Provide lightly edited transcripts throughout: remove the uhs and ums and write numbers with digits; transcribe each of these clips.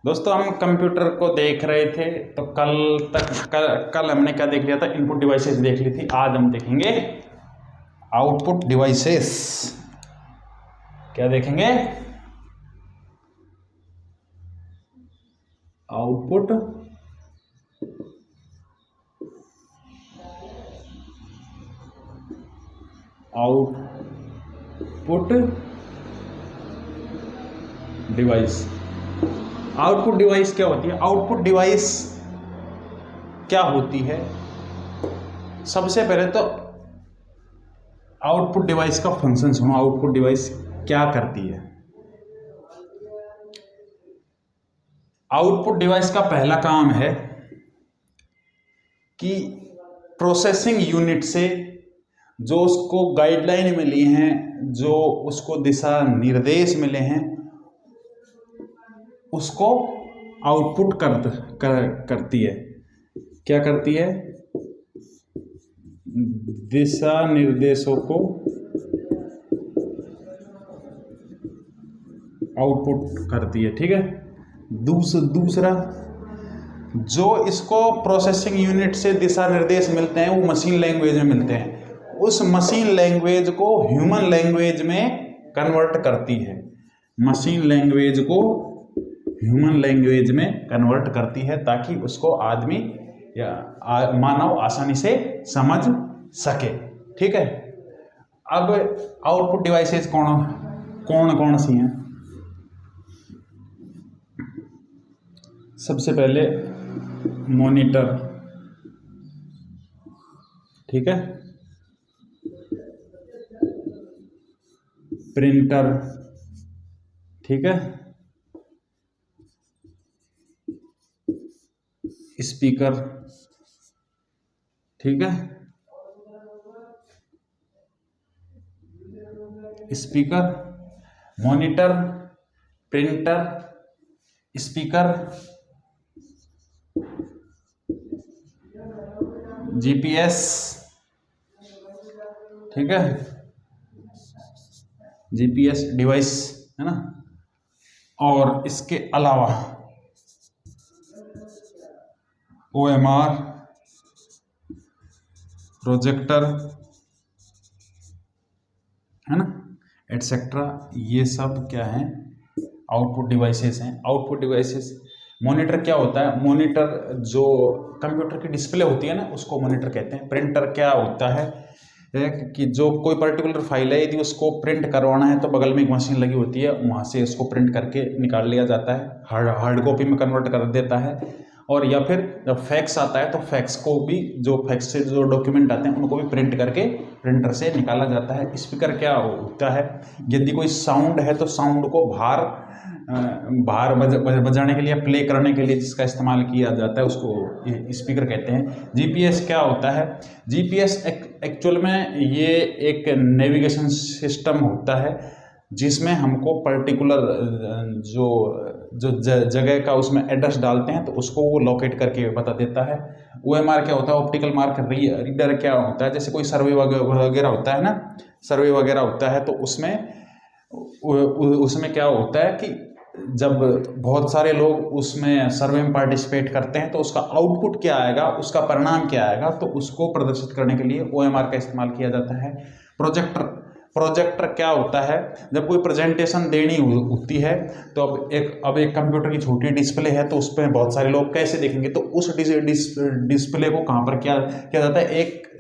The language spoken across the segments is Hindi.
दोस्तों हम कंप्यूटर को देख रहे थे तो कल हमने क्या देख लिया था, इनपुट डिवाइसेस देख ली थी। आज हम देखेंगे आउटपुट डिवाइसेस। क्या देखेंगे? Output output device. Output device क्या होती है? आउटपुट डिवाइस क्या होती है? सबसे पहले तो आउटपुट डिवाइस का फंक्शन सुनो। आउटपुट डिवाइस क्या करती है? आउटपुट डिवाइस का पहला काम है कि प्रोसेसिंग यूनिट से जो उसको गाइडलाइन मिली हैं, जो उसको दिशा निर्देश मिले हैं, उसको आउटपुट करती है। क्या करती है? दिशा निर्देशों को आउटपुट करती है। ठीक है। दूसरा, जो इसको प्रोसेसिंग यूनिट से दिशा निर्देश मिलते हैं वो मशीन लैंग्वेज में मिलते हैं। उस मशीन लैंग्वेज को ह्यूमन लैंग्वेज में कन्वर्ट करती है। मशीन लैंग्वेज को ह्यूमन लैंग्वेज में कन्वर्ट करती है ताकि उसको आदमी या मानव आसानी से समझ सके। ठीक है। अब आउटपुट डिवाइसेस कौन कौन सी हैं? सबसे पहले मॉनिटर। ठीक है। प्रिंटर। ठीक है। स्पीकर। ठीक है। Speaker, monitor, printer, speaker, GPS. ठीक है। जीपीएस डिवाइस है ना। और इसके अलावा ओएमआर, प्रोजेक्टर है ना, एटसेट्रा। ये सब क्या है? आउटपुट डिवाइसेस हैं। Output devices. मॉनिटर क्या होता है? मॉनिटर जो कंप्यूटर की डिस्प्ले होती है ना, उसको मॉनिटर कहते हैं। प्रिंटर क्या होता है कि जो कोई पर्टिकुलर फाइल है, यदि उसको प्रिंट करवाना है तो बगल में एक मशीन लगी होती है, वहाँ से उसको प्रिंट करके निकाल लिया जाता है, हार्ड कॉपी में कन्वर्ट कर देता है। और या फिर जब फैक्स आता है तो फैक्स को भी, जो फैक्स से जो डॉक्यूमेंट आते हैं उनको भी प्रिंट करके प्रिंटर से निकाला जाता है। स्पीकर क्या होता है? यदि कोई साउंड है तो साउंड को बाहर बजाने के लिए, प्ले करने के लिए जिसका इस्तेमाल किया जाता है उसको स्पीकर कहते हैं। जीपीएस क्या होता है? जीपीएस एक्चुअल में ये एक नेविगेशन सिस्टम होता है जिसमें हमको पर्टिकुलर जो जो जगह का उसमें एड्रेस डालते हैं तो उसको वो लोकेट करके बता देता है। ओएमआर क्या होता है? ऑप्टिकल मार्क रीडर क्या होता है? जैसे कोई सर्वे वगैरह होता है ना, सर्वे वगैरह होता है तो उसमें क्या होता है कि जब बहुत सारे लोग उसमें सर्वे में पार्टिसिपेट करते हैं तो उसका आउटपुट क्या आएगा, उसका परिणाम क्या आएगा, तो उसको प्रदर्शित करने के लिए ओएमआर का इस्तेमाल किया जाता है। प्रोजेक्टर। प्रोजेक्टर क्या होता है? जब कोई प्रेजेंटेशन देनी होती है तो अब एक कंप्यूटर की छोटी डिस्प्ले है तो उस पर बहुत सारे लोग कैसे देखेंगे, तो उस डिस्प्ले को कहाँ पर क्या किया जाता है?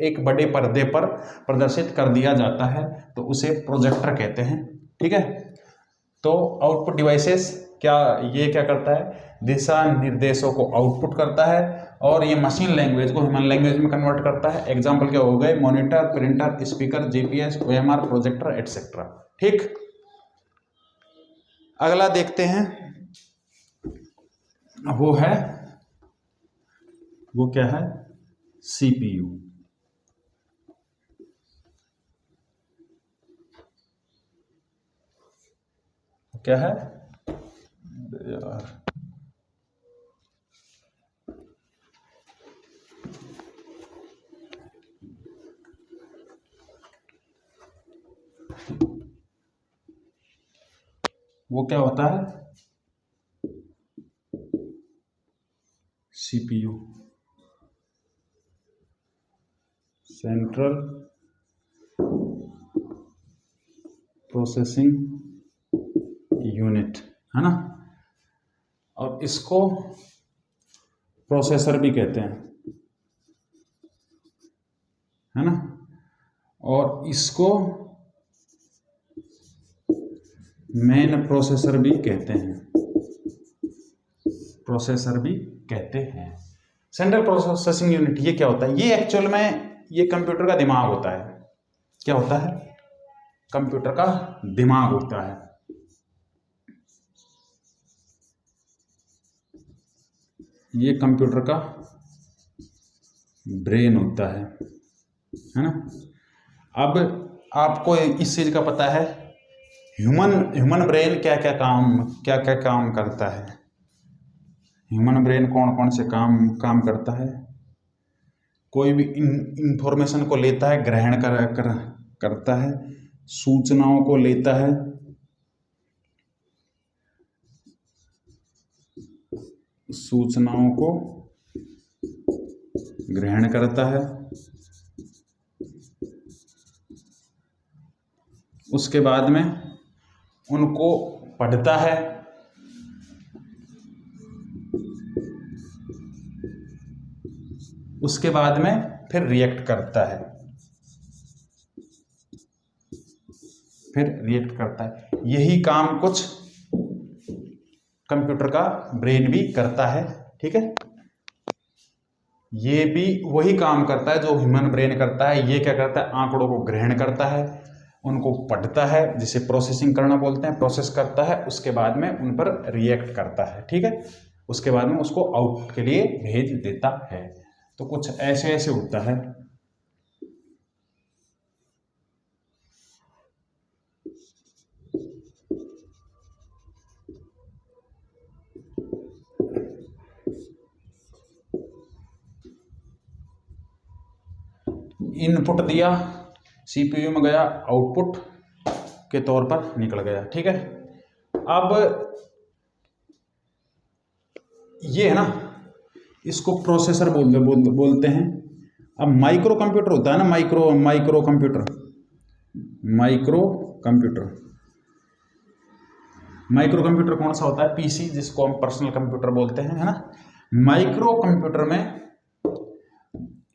एक बड़े पर्दे पर प्रदर्शित कर दिया जाता है, तो उसे प्रोजेक्टर कहते हैं। ठीक है। तो आउटपुट डिवाइसेस ये क्या करता है? दिशा निर्देशों को आउटपुट करता है और ये मशीन लैंग्वेज को ह्यूमन लैंग्वेज में कन्वर्ट करता है। एग्जांपल क्या हो गए? Monitor, printer, speaker, GPS, OMR, projector etcetera. ठीक। अगला देखते हैं। वो क्या है? सीपीयू। क्या है यार? वो क्या होता है? CPU, सेंट्रल प्रोसेसिंग यूनिट, है ना। और इसको प्रोसेसर भी कहते हैं, है ना। और इसको मेन प्रोसेसर भी कहते हैं, प्रोसेसर भी कहते हैं। सेंट्रल प्रोसेसिंग यूनिट ये क्या होता है? ये एक्चुअल में ये कंप्यूटर का दिमाग होता है। क्या होता है? कंप्यूटर का दिमाग होता है। ये कंप्यूटर का ब्रेन होता है ना। अब आपको इस चीज का पता है, ह्यूमन ब्रेन क्या क्या काम करता है? ह्यूमन ब्रेन कौन कौन से काम करता है? कोई भी इंफॉर्मेशन को लेता है, ग्रहण करता है, सूचनाओं को लेता है, सूचनाओं को ग्रहण करता है, उसके बाद में उनको पढ़ता है, उसके बाद में फिर रिएक्ट करता है, यही काम कुछ कंप्यूटर का ब्रेन भी करता है। ठीक है, ये भी वही काम करता है जो ह्यूमन ब्रेन करता है। ये क्या करता है? आंकड़ों को ग्रहण करता है, उनको पढ़ता है, जिसे प्रोसेसिंग करना बोलते हैं, प्रोसेस करता है, उसके बाद में उन पर रिएक्ट करता है। ठीक है, उसके बाद में उसको आउटपुट के लिए भेज देता है। तो कुछ ऐसे ऐसे होता है। इनपुट दिया, सीपीयू में गया, आउटपुट के तौर पर निकल गया। ठीक है, अब ये है ना, इसको प्रोसेसर बोलते हैं। अब माइक्रो कंप्यूटर होता है ना, माइक्रो कंप्यूटर कौन सा होता है? पीसी, जिसको हम पर्सनल कंप्यूटर बोलते हैं, है ना। माइक्रो कंप्यूटर में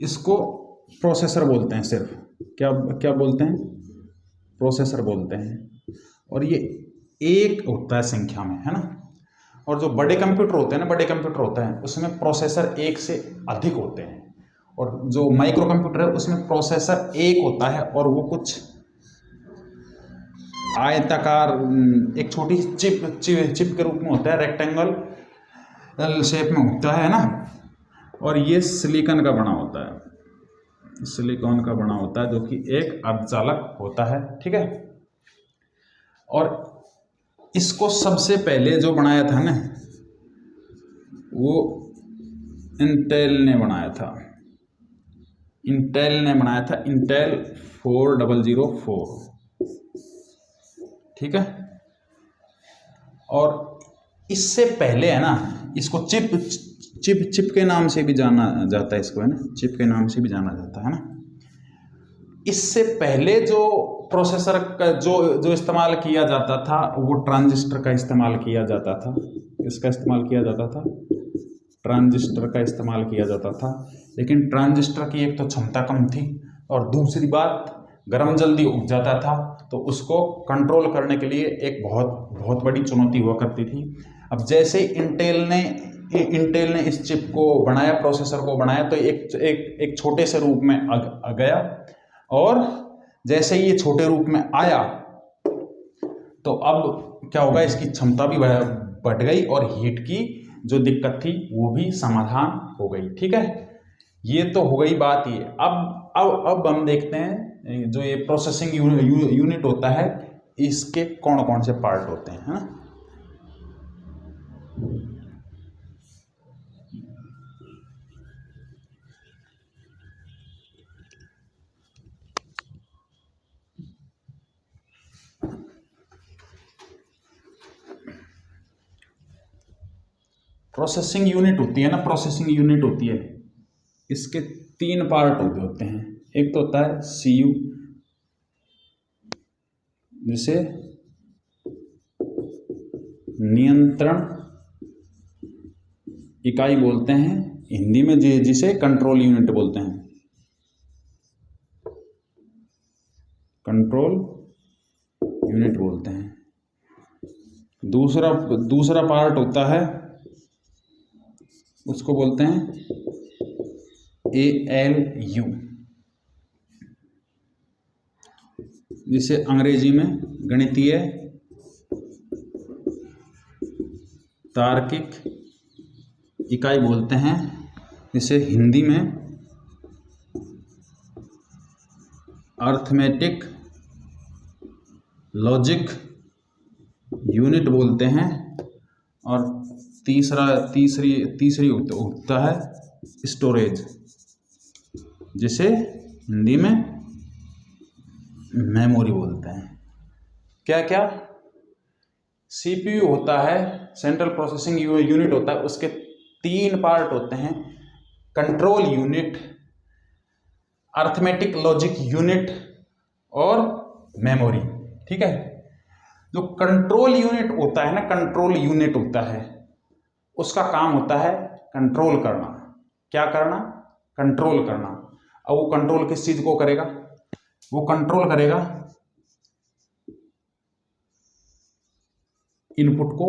इसको प्रोसेसर बोलते हैं। सिर्फ क्या क्या बोलते हैं? प्रोसेसर बोलते हैं। और ये एक होता है संख्या में, है ना। और जो बड़े कंप्यूटर होते हैं ना, उसमें प्रोसेसर एक से अधिक होते हैं। और जो माइक्रो कंप्यूटर है उसमें प्रोसेसर एक होता है, और वो कुछ आयताकार एक छोटी चिप के रूप में होता है, रेक्टेंगल शेप में होता है ना। और ये सिलिकॉन का बना होता है, जो कि एक अर्धचालक होता है। ठीक है, और इसको सबसे पहले जो बनाया था ना, वो इंटेल ने बनाया था। इंटेल 4004। ठीक है, और इससे पहले है ना, इसको चिप के नाम से भी जाना जाता है, इसको, है ना, चिप के नाम से भी जाना जाता है ना। इससे पहले जो प्रोसेसर का जो इस्तेमाल किया जाता था, वो ट्रांजिस्टर का इस्तेमाल किया जाता था। इसका इस्तेमाल किया जाता था, ट्रांजिस्टर का इस्तेमाल किया जाता था। लेकिन ट्रांजिस्टर की एक तो क्षमता कम थी, और दूसरी बात, गर्म जल्दी उग जाता था, तो उसको कंट्रोल करने के लिए एक बहुत बड़ी चुनौती हुआ करती थी। अब जैसे इंटेल ने इस चिप को बनाया, प्रोसेसर को बनाया, तो एक छोटे से रूप में आ गया। और जैसे ही ये छोटे रूप में आया, तो अब क्या होगा, इसकी क्षमता भी बढ़ गई, और हीट की जो दिक्कत थी वो भी समाधान हो गई। ठीक है, ये तो हो गई बात। ये अब हम देखते हैं जो ये प्रोसेसिंग यूनिट होता है, इसके कौन कौन से पार्ट होते हैं, है ना। प्रोसेसिंग यूनिट होती है ना, प्रोसेसिंग यूनिट होती है, इसके 3 पार्ट होते हैं। एक तो होता है सीयू, जिसे नियंत्रण इकाई बोलते हैं, हिंदी में जिसे कंट्रोल यूनिट बोलते हैं, कंट्रोल यूनिट बोलते हैं। दूसरा पार्ट होता है, उसको बोलते हैं ALU, जिसे अंग्रेजी में गणितीय तार्किक इकाई बोलते हैं, जिसे हिंदी में अर्थमेटिक लॉजिक यूनिट बोलते हैं। और तीसरी होता है स्टोरेज, जिसे हिंदी में मेमोरी बोलते हैं। क्या क्या? CPU होता है, सेंट्रल प्रोसेसिंग यूनिट होता है, उसके 3 पार्ट होते हैं, control unit, arithmetic logic unit और मेमोरी। ठीक है, जो कंट्रोल यूनिट होता है ना, कंट्रोल यूनिट होता है, उसका काम होता है कंट्रोल करना। क्या करना? कंट्रोल करना। अब वो कंट्रोल किस चीज को करेगा? वो कंट्रोल करेगा इनपुट को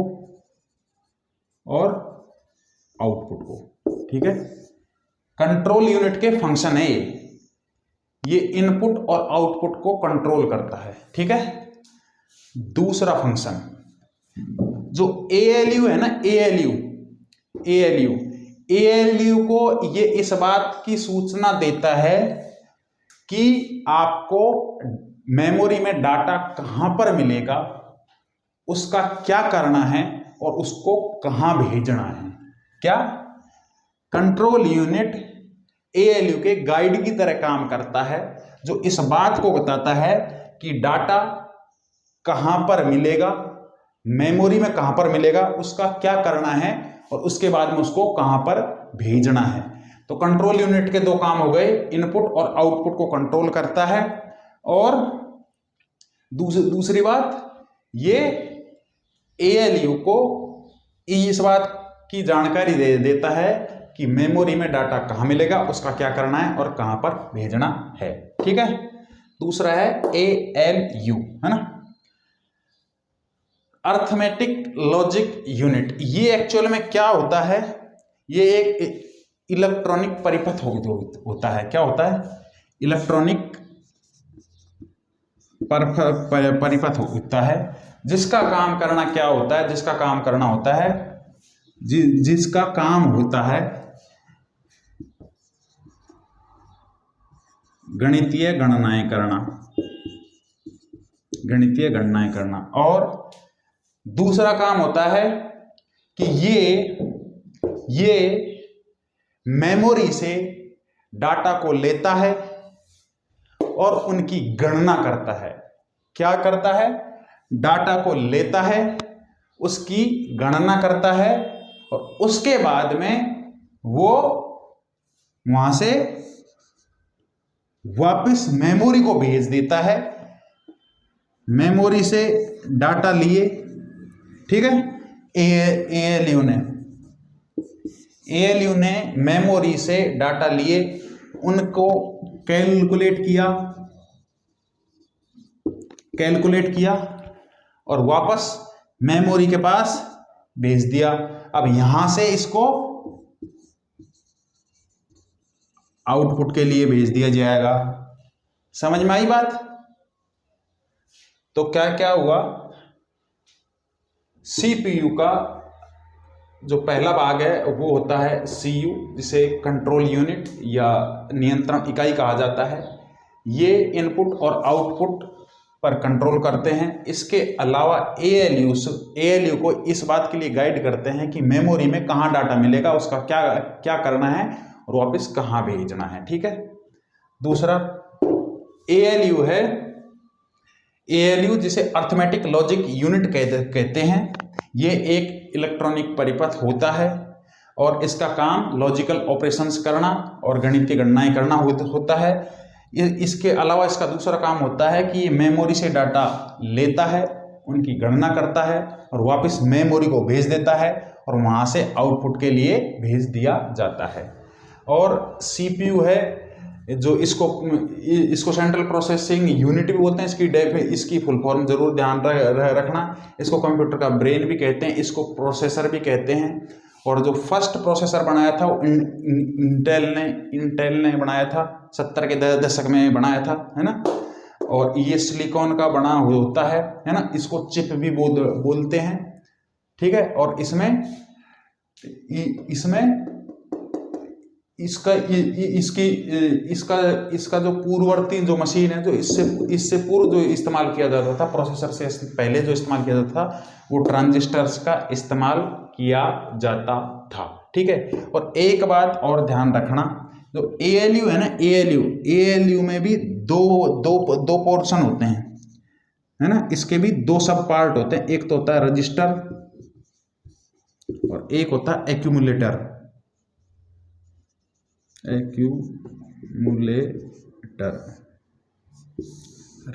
और आउटपुट को। ठीक है, कंट्रोल यूनिट के फंक्शन है ये इनपुट और आउटपुट को कंट्रोल करता है। ठीक है, दूसरा फंक्शन जो ALU है ना, ALU को ये इस बात की सूचना देता है कि आपको मेमोरी में डाटा कहां पर मिलेगा, उसका क्या करना है और उसको कहां भेजना है। क्या? कंट्रोल यूनिट ALU के गाइड की तरह काम करता है, जो इस बात को बताता है कि डाटा कहां पर मिलेगा, मेमोरी में कहां पर मिलेगा, उसका क्या करना है और उसके बाद में उसको कहां पर भेजना है। तो कंट्रोल यूनिट के 2 काम हो गए, इनपुट और आउटपुट को कंट्रोल करता है। और दूसरी बात, ये ALU को इस बात की जानकारी दे देता है कि मेमोरी में डाटा कहां मिलेगा, उसका क्या करना है और कहां पर भेजना है। ठीक है, दूसरा है ALU, है ना, अर्थमेटिक लॉजिक यूनिट। ये एक्चुअल में क्या होता है? ये एक इलेक्ट्रॉनिक परिपथ होता है। क्या होता है? इलेक्ट्रॉनिक परिपथ होता है, जिसका काम करना क्या होता है? जिसका काम करना होता है, जिसका काम होता है गणितीय गणनाएं करना। और दूसरा काम होता है कि ये मेमोरी से डाटा को लेता है और उनकी गणना करता है। क्या करता है? डाटा को लेता है, उसकी गणना करता है और उसके बाद में वो वहां से वापस मेमोरी को भेज देता है। मेमोरी से डाटा लिए, ठीक है, ALU ने मेमोरी से डाटा लिए, उनको कैलकुलेट किया और वापस मेमोरी के पास भेज दिया। अब यहां से इसको आउटपुट के लिए भेज दिया जाएगा। समझ में आई बात? तो क्या क्या हुआ? CPU का जो पहला भाग है वो होता है CU, जिसे कंट्रोल यूनिट या नियंत्रण इकाई कहा जाता है। ये इनपुट और आउटपुट पर कंट्रोल करते हैं। इसके अलावा ALU को इस बात के लिए गाइड करते हैं कि मेमोरी में कहाँ डाटा मिलेगा, उसका क्या करना है और वापस कहाँ भेजना है। ठीक है, दूसरा ALU है, ALU जिसे अर्थमेटिक लॉजिक यूनिट कहते हैं। ये एक इलेक्ट्रॉनिक परिपथ होता है और इसका काम लॉजिकल ऑपरेशंस करना और गणितीय गणनाएं करना होता है। इसके अलावा इसका दूसरा काम होता है कि ये मेमोरी से डाटा लेता है, उनकी गणना करता है और वापस मेमोरी को भेज देता है और वहाँ से आउटपुट के लिए भेज दिया जाता है। और सीपीयू है जो इसको सेंट्रल प्रोसेसिंग यूनिट भी बोलते हैं। इसकी फुल फॉर्म जरूर ध्यान रखना। इसको कंप्यूटर का ब्रेन भी कहते हैं, इसको प्रोसेसर भी कहते हैं। और जो फर्स्ट प्रोसेसर बनाया था वो इंटेल ने बनाया था, 70 के दशक में बनाया था, है ना। और ये सिलिकॉन का बना होता है ना। इसको चिप भी बोलते हैं, ठीक है। और इसमें इसका जो पूर्ववर्ती जो मशीन है, जो इससे पूर्व जो इस्तेमाल किया जाता था, प्रोसेसर से पहले जो इस्तेमाल किया जाता था, वो ट्रांजिस्टर्स का इस्तेमाल किया जाता था, ठीक है। और एक बात और ध्यान रखना, जो ALU है ना, ALU में भी दो पोर्शन होते हैं, है ना। इसके भी दो सब पार्ट होते हैं, एक तो होता है रजिस्टर और एक होता है एक्यूमुलेटर।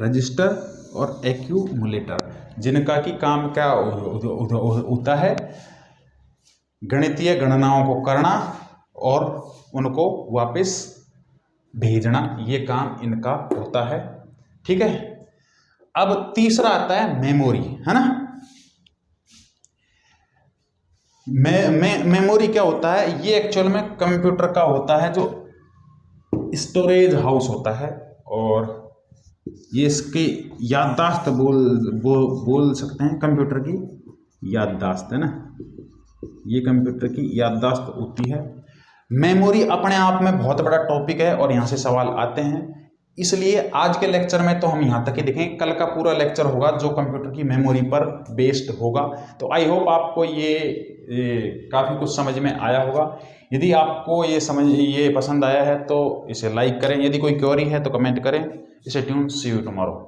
रजिस्टर और एक्यूमुलेटर, जिनका की काम क्या होता है, गणितीय गणनाओं को करना और उनको वापस भेजना, ये काम इनका होता है, ठीक है। अब तीसरा आता है मेमोरी, है ना। मेमोरी क्या होता है, ये एक्चुअल में कंप्यूटर का होता है जो स्टोरेज हाउस होता है, और ये इसकी याददाश्त बोल सकते हैं, कंप्यूटर की याददाश्त, है ना। ये कंप्यूटर की याददाश्त होती है। मेमोरी अपने आप में बहुत बड़ा टॉपिक है और यहाँ से सवाल आते हैं, इसलिए आज के लेक्चर में तो हम यहाँ तक ही देखें। कल का पूरा लेक्चर होगा जो कंप्यूटर की मेमोरी पर बेस्ड होगा। तो आई होप आपको ये काफ़ी कुछ समझ में आया होगा। यदि आपको ये पसंद आया है तो इसे लाइक करें, यदि कोई क्वेरी है तो कमेंट करें। Stay tuned, see you tomorrow.